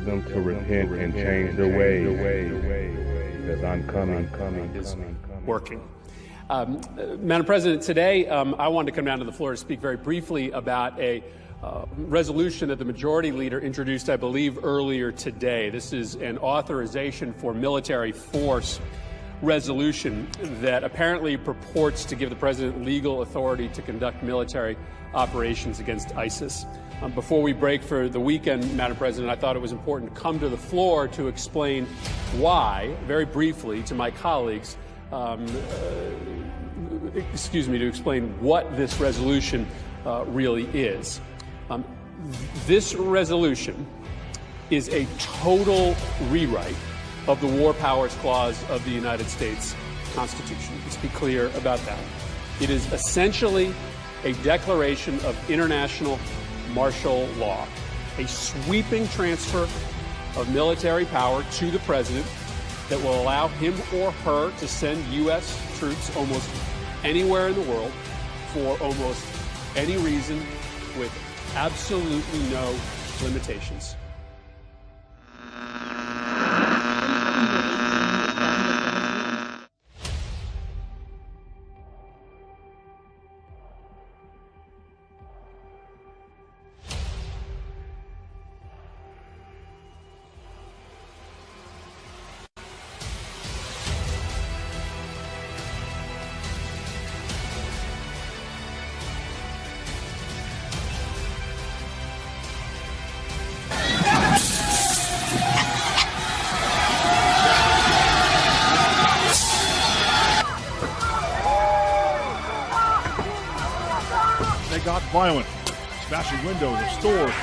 them to repent and change their ways, because I'm coming. Is working. Madam President, today I wanted to come down to the floor to speak very briefly about a resolution that the majority leader introduced, I believe, earlier today. This is an authorization for military force resolution that apparently purports to give the president legal authority to conduct military operations against ISIS. Before we break for the weekend, Madam President, I thought it was important to come to the floor to explain why, very briefly, to my colleagues, to explain what this resolution really is. This resolution is a total rewrite of the War Powers Clause of the United States Constitution. Let's be clear about that. It is essentially a declaration of international martial law, a sweeping transfer of military power to the president that will allow him or her to send U.S. troops almost anywhere in the world for almost any reason with absolutely no limitations. They got violent, smashing windows of stores.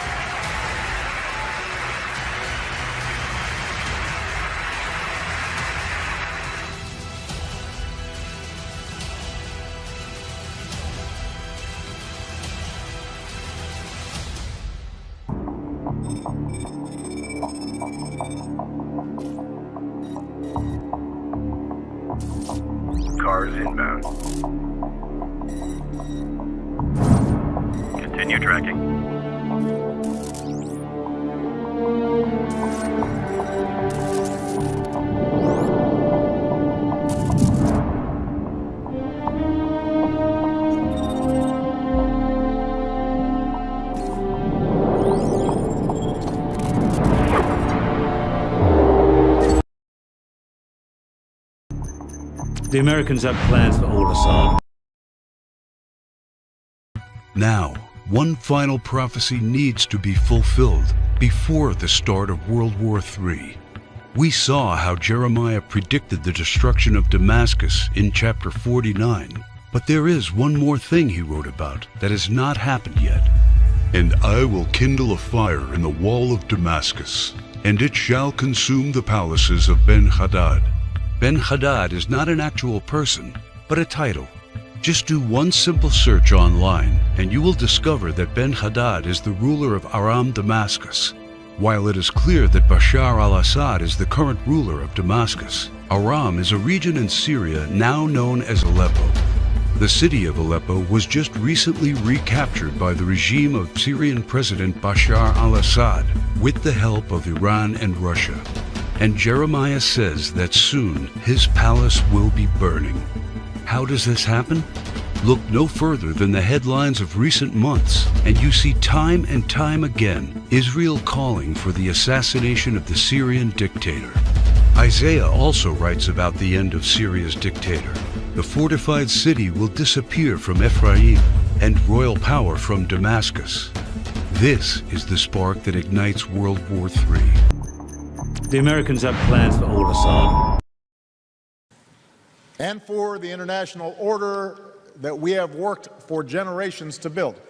Cars inbound. Continue tracking. The Americans have plans for all Assad. Now, one final prophecy needs to be fulfilled before the start of World War III. We saw how Jeremiah predicted the destruction of Damascus in chapter 49, but there is one more thing he wrote about that has not happened yet. And I will kindle a fire in the wall of Damascus, and it shall consume the palaces of Ben-Hadad. Ben-Hadad is not an actual person, but a title. Just do one simple search online, and you will discover that Ben-Hadad is the ruler of Aram Damascus. While it is clear that Bashar al-Assad is the current ruler of Damascus, Aram is a region in Syria now known as Aleppo. The city of Aleppo was just recently recaptured by the regime of Syrian President Bashar al-Assad with the help of Iran and Russia. And Jeremiah says that soon his palace will be burning. How does this happen? Look no further than the headlines of recent months, and you see time and time again Israel calling for the assassination of the Syrian dictator. Isaiah also writes about the end of Syria's dictator. The fortified city will disappear from Ephraim and royal power from Damascus. This is the spark that ignites World War III. The Americans have plans for all Assad. And for the international order that we have worked for generations to build.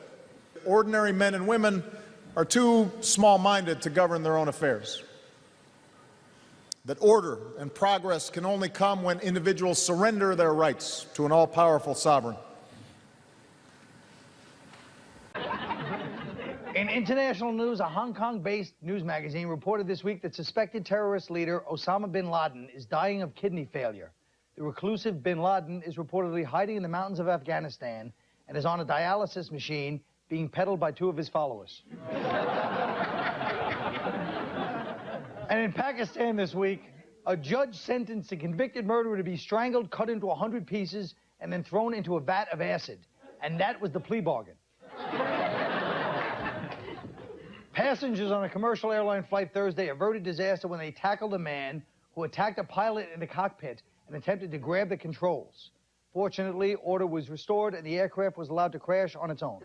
Ordinary men and women are too small-minded to govern their own affairs. That order and progress can only come when individuals surrender their rights to an all-powerful sovereign. In international news, a Hong Kong-based news magazine reported this week that suspected terrorist leader Osama bin Laden is dying of kidney failure. The reclusive bin Laden is reportedly hiding in the mountains of Afghanistan and is on a dialysis machine being peddled by two of his followers. in Pakistan this week, a judge sentenced a convicted murderer to be strangled, cut into 100 pieces, and then thrown into a vat of acid. And that was the plea bargain. Passengers on a commercial airline flight Thursday averted disaster when they tackled a man who attacked a pilot in the cockpit and attempted to grab the controls. Fortunately, order was restored and the aircraft was allowed to crash on its own.